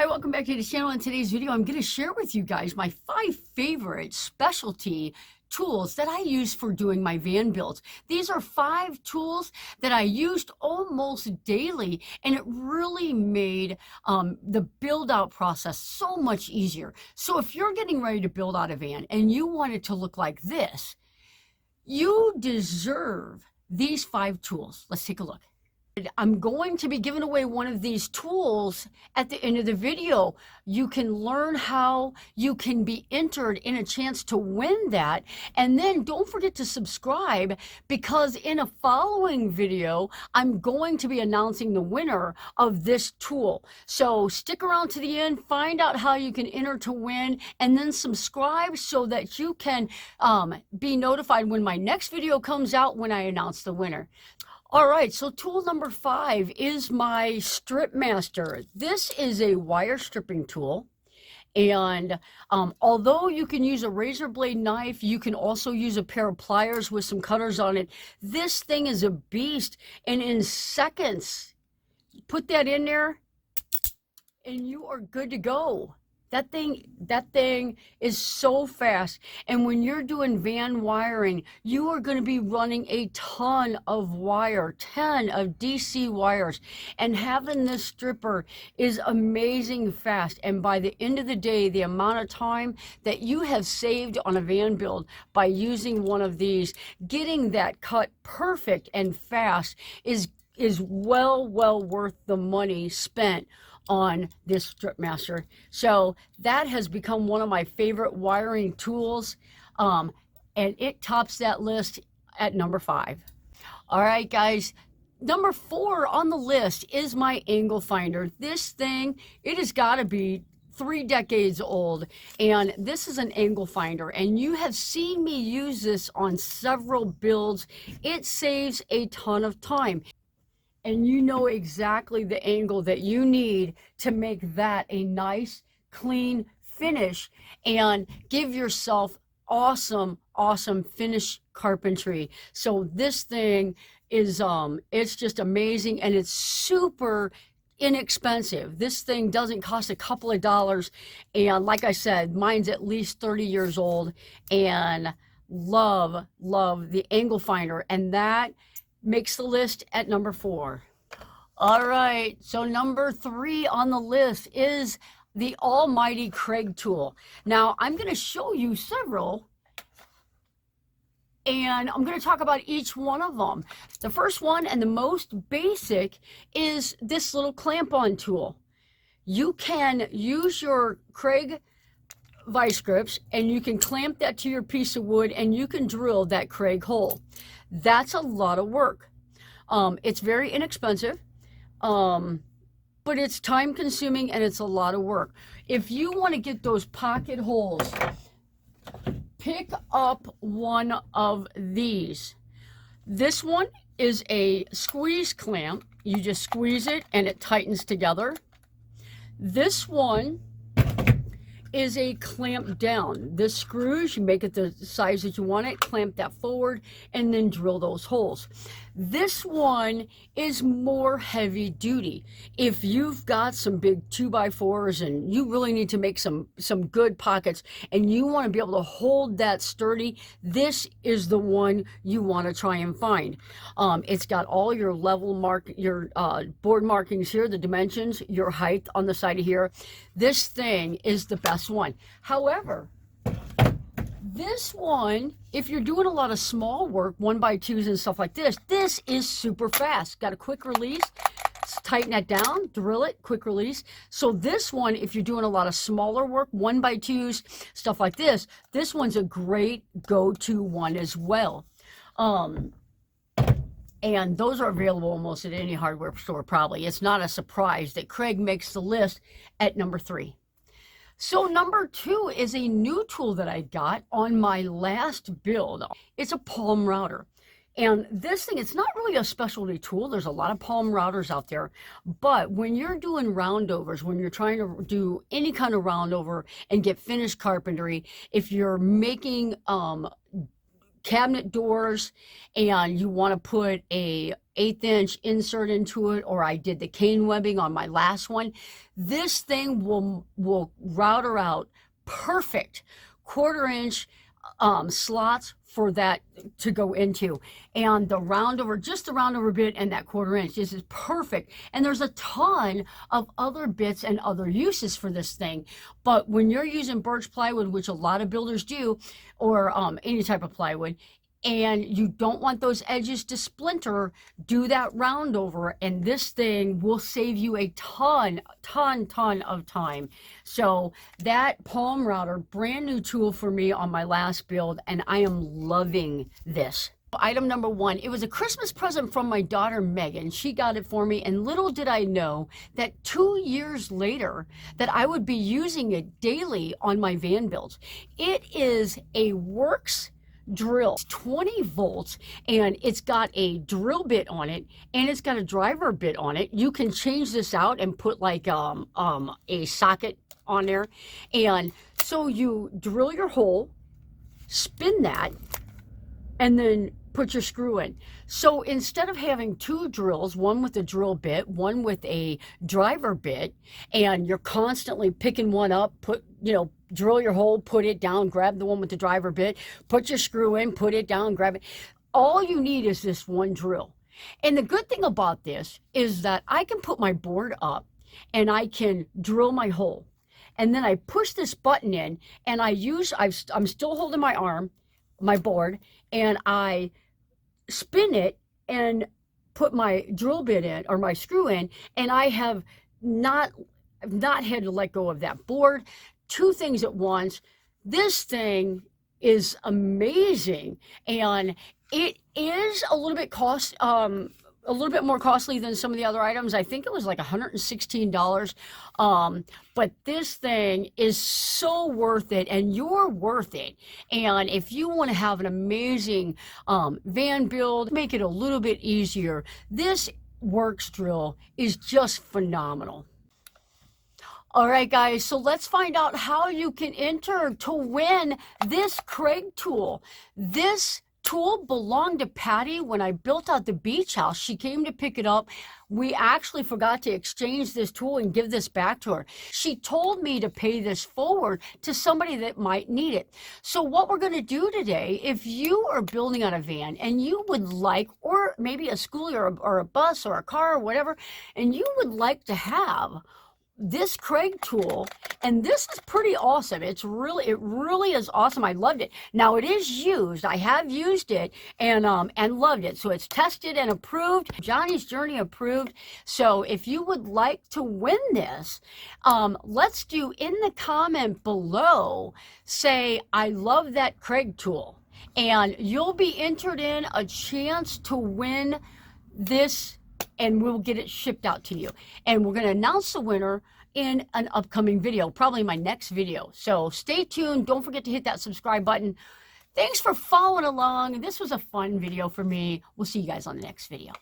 Hi, welcome back to the channel. In today's video, I'm going to share with you guys my 5 favorite specialty tools that I use for doing my van builds. These are 5 tools that I used almost daily, and it really made the build out process so much easier. So if you're getting ready to build out a van and you want it to look like this, you deserve these 5 tools. Let's take a look. I'm going to be giving away one of these tools at the end of the video. You can learn how you can be entered in a chance to win that. And then don't forget to subscribe, because in a following video, I'm going to be announcing the winner of this tool. So stick around to the end, find out how you can enter to win, and then subscribe so that you can be notified when my next video comes out when I announce the winner. All right, so tool number 5 is my Strip Master. This is a wire stripping tool. And although you can use a razor blade knife, you can also use a pair of pliers with some cutters on it. This thing is a beast. And in seconds, put that in there and you are good to go. That thing is so fast. And when you're doing van wiring, you are going to be running a ton of wire, 10 of DC wires. And having this stripper is amazing fast. And by the end of the day, the amount of time that you have saved on a van build by using one of these, getting that cut perfect and fast is well worth the money spent on this Strip Master. So that has become one of my favorite wiring tools, and it tops that list at number 5. All right, guys, number 4 on the list is my angle finder. This thing, it has got to be 3 decades old, and this is an angle finder, and you have seen me use this on several builds. It saves a ton of time. And you know exactly the angle that you need to make that a nice, clean finish and give yourself awesome finish carpentry. So this thing is, it's just amazing, and it's super inexpensive. This thing doesn't cost a couple of dollars. And like I said, mine's at least 30 years old, and love the angle finder. And that makes the list at number 4. All right, so number 3 on the list is the almighty Kreg tool. Now, I'm going to show you several, and I'm going to talk about each one of them. The first one, and the most basic, is this little clamp-on tool. You can use your Kreg vice grips, and you can clamp that to your piece of wood, and you can drill that Kreg hole. That's a lot of work. It's very inexpensive, but it's time consuming, and it's a lot of work. If you want to get those pocket holes, pick up one of these. This one is a squeeze clamp. You just squeeze it and it tightens together. This one is a clamp down. This screws, you make it the size that you want it, clamp that forward, and then drill those holes. This one is more heavy duty. If you've got some big 2x4s and you really need to make some good pockets, and you want to be able to hold that sturdy, this is the one you want to try and find. It's got all your level your board markings here, the dimensions, your height on the side of here. This thing is the best one. However, this one, if you're doing a lot of small work, 1x2s and stuff like this, this is super fast. Got a quick release. Tighten that down, drill it, quick release. So this one, if you're doing a lot of smaller work, 1x2s, stuff like this, this one's a great go-to one as well. And those are available almost at any hardware store, probably. It's not a surprise that Kreg makes the list at number 3. So number 2 is a new tool that I got on my last build. It's a palm router. And this thing, it's not really a specialty tool. There's a lot of palm routers out there. But when you're doing roundovers, when you're trying to do any kind of roundover and get finished carpentry, if you're making cabinet doors and you want to put a 1/8 inch insert into it, or I did the cane webbing on my last one, this thing will router out perfect 1/4 inch slots for that to go into, and the roundover, just the roundover bit and that 1/4 inch, this is perfect. And there's a ton of other bits and other uses for this thing, but when you're using birch plywood, which a lot of builders do, or any type of plywood, and you don't want those edges to splinter, do that roundover, and this thing will save you a ton of time. So that palm router, brand new tool for me on my last build, and I am loving this. Item number 1, it was a Christmas present from my daughter Megan. She got it for me, and little did I know that 2 years later that I would be using it daily on my van builds. It is a Works drill. It's 20 volts, and it's got a drill bit on it, and it's got a driver bit on it. You can change this out and put like a socket on there, and so you drill your hole, spin that, and then put your screw in. So instead of having 2 drills, one with a drill bit, one with a driver bit, and you're constantly picking one up, drill your hole, put it down, grab the one with the driver bit, put your screw in, put it down, grab it. All you need is this one drill. And the good thing about this is that I can put my board up and I can drill my hole. And then I push this button in, and I'm still holding my arm, my board, and I spin it and put my drill bit in, or my screw in, and I have not had to let go of that board. 2 things at once. This thing is amazing, and it is a little bit more costly than some of the other items. I think it was like $116. But this thing is so worth it, and you're worth it. And if you want to have an amazing van build, make it a little bit easier, this Works drill is just phenomenal. All right, guys, so let's find out how you can enter to win this Craig tool. This tool belonged to Patty when I built out the beach house. She came to pick it up. We actually forgot to exchange this tool and give this back to her. She told me to pay this forward to somebody that might need it. So what we're going to do today, if you are building on a van and you would like, or maybe a schoolie or a bus or a car or whatever, and you would like to have this Craig tool, and this is pretty awesome. It really is awesome. I loved it. Now it is used. I have used it and loved it. So it's tested and approved. Jonnie's Journey approved. So if you would like to win this, let's do in the comment below, say, I love that Craig tool, and you'll be entered in a chance to win this, and we'll get it shipped out to you. And we're going to announce the winner in an upcoming video, probably my next video. So stay tuned. Don't forget to hit that subscribe button. Thanks for following along. This was a fun video for me. We'll see you guys on the next video.